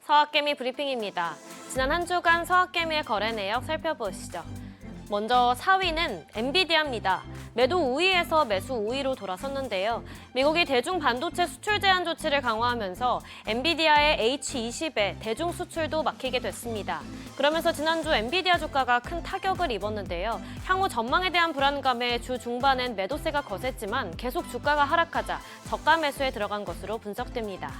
서학개미 브리핑입니다. 지난 한 주간 서학개미의 거래 내역 살펴보시죠. 먼저 4위는 엔비디아입니다. 매도 우위에서 매수 우위로 돌아섰는데요. 미국이 대중 반도체 수출 제한 조치를 강화하면서 엔비디아의 H20의 대중 수출도 막히게 됐습니다. 그러면서 지난주 엔비디아 주가가 큰 타격을 입었는데요. 향후 전망에 대한 불안감에 주 중반엔 매도세가 거셌지만 계속 주가가 하락하자 저가 매수에 들어간 것으로 분석됩니다.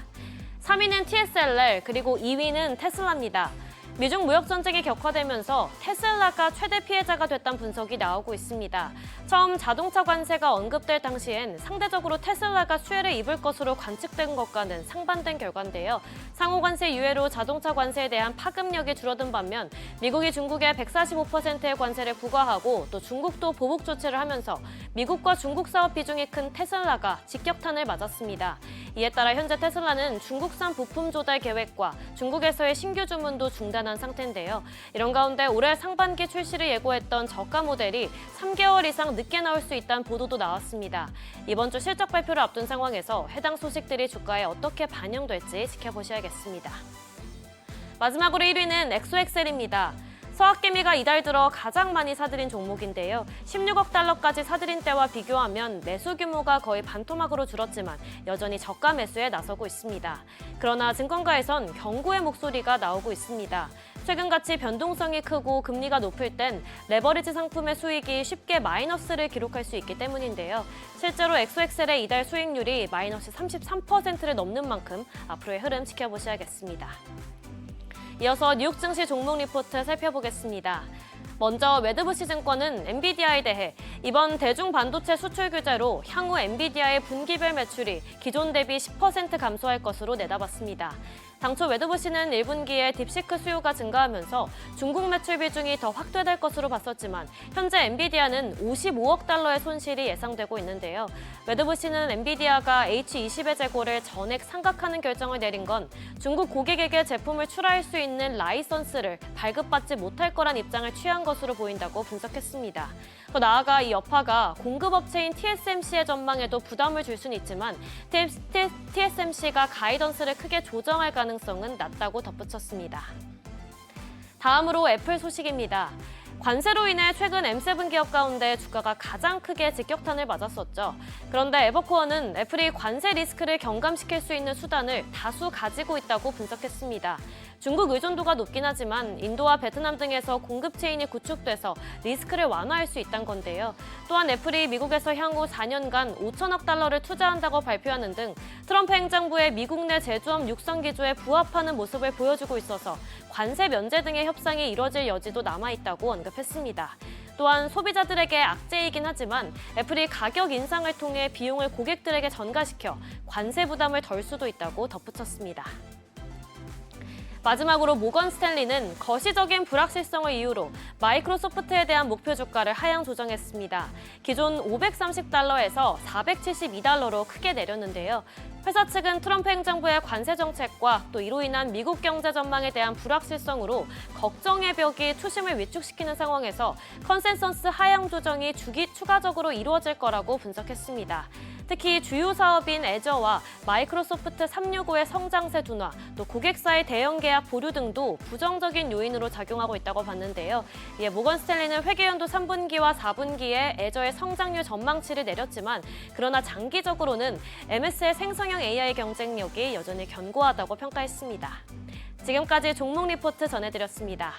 3위는 TSLR, 그리고 2위는 테슬라입니다. 미중 무역 전쟁이 격화되면서 테슬라가 최대 피해자가 됐다는 분석이 나오고 있습니다. 처음 자동차 관세가 언급될 당시엔 상대적으로 테슬라가 수혜를 입을 것으로 관측된 것과는 상반된 결과인데요. 상호 관세 유예로 자동차 관세에 대한 파급력이 줄어든 반면 미국이 중국에 145%의 관세를 부과하고 또 중국도 보복 조치를 하면서 미국과 중국 사업 비중이 큰 테슬라가 직격탄을 맞았습니다. 이에 따라 현재 테슬라는 중국산 부품 조달 계획과 중국에서의 신규 주문도 중단한 상태인데요. 이런 가운데 올해 상반기 출시를 예고했던 저가 모델이 3개월 이상 늦게 나올 수 있다는 보도도 나왔습니다. 이번 주 실적 발표를 앞둔 상황에서 해당 소식들이 주가에 어떻게 반영될지 지켜보셔야겠습니다. 마지막으로 1위는 엑소엑셀입니다. 서학개미가 이달 들어 가장 많이 사들인 종목인데요. 16억 달러까지 사들인 때와 비교하면 매수 규모가 거의 반토막으로 줄었지만 여전히 저가 매수에 나서고 있습니다. 그러나 증권가에선 경고의 목소리가 나오고 있습니다. 최근같이 변동성이 크고 금리가 높을 땐 레버리지 상품의 수익이 쉽게 마이너스를 기록할 수 있기 때문인데요. 실제로 엑소엑셀의 이달 수익률이 마이너스 33%를 넘는 만큼 앞으로의 흐름 지켜보셔야겠습니다. 이어서 뉴욕 증시 종목 리포트 살펴보겠습니다. 먼저 매드부시 증권은 엔비디아에 대해 이번 대중 반도체 수출 규제로 향후 엔비디아의 분기별 매출이 기존 대비 10% 감소할 것으로 내다봤습니다. 당초 매드부시는 1분기에 딥시크 수요가 증가하면서 중국 매출 비중이 더 확대될 것으로 봤었지만 현재 엔비디아는 55억 달러의 손실이 예상되고 있는데요. 매드부시는 엔비디아가 H20의 재고를 전액 상각하는 결정을 내린 건 중국 고객에게 제품을 출하할 수 있는 라이선스를 발급받지 못할 거란 입장을 취한 것으로 보인다고 분석했습니다. 더 나아가 이 여파가 공급업체인 TSMC의 전망에도 부담을 줄 수는 있지만 TSMC가 가이던스를 크게 조정할 가능성은 낮다고 덧붙였습니다. 다음으로 애플 소식입니다. 관세로 인해 최근 M7 기업 가운데 주가가 가장 크게 직격탄을 맞았었죠. 그런데 에버코어는 애플이 관세 리스크를 경감시킬 수 있는 수단을 다수 가지고 있다고 분석했습니다. 중국 의존도가 높긴 하지만 인도와 베트남 등에서 공급 체인이 구축돼서 리스크를 완화할 수 있다는 건데요. 또한 애플이 미국에서 향후 4년간 5천억 달러를 투자한다고 발표하는 등 트럼프 행정부의 미국 내 제조업 육성 기조에 부합하는 모습을 보여주고 있어서 관세 면제 등의 협상이 이뤄질 여지도 남아있다고 언급했습니다. 또한 소비자들에게 악재이긴 하지만 애플이 가격 인상을 통해 비용을 고객들에게 전가시켜 관세 부담을 덜 수도 있다고 덧붙였습니다. 마지막으로 모건 스탠리는 거시적인 불확실성을 이유로 마이크로소프트에 대한 목표 주가를 하향 조정했습니다. 기존 530달러에서 472달러로 크게 내렸는데요. 회사 측은 트럼프 행정부의 관세 정책과 또 이로 인한 미국 경제 전망에 대한 불확실성으로 걱정의 벽이 투심을 위축시키는 상황에서 컨센서스 하향 조정이 추가적으로 이루어질 거라고 분석했습니다. 특히 주요 사업인 애저와 마이크로소프트 365의 성장세 둔화, 또 고객사의 대형 계약 보류 등도 부정적인 요인으로 작용하고 있다고 봤는데요. 이에 모건 스탠리는 회계연도 3분기와 4분기에 애저의 성장률 전망치를 내렸지만 그러나 장기적으로는 MS의 생성형 AI 경쟁력이 여전히 견고하다고 평가했습니다. 지금까지 종목 리포트 전해드렸습니다.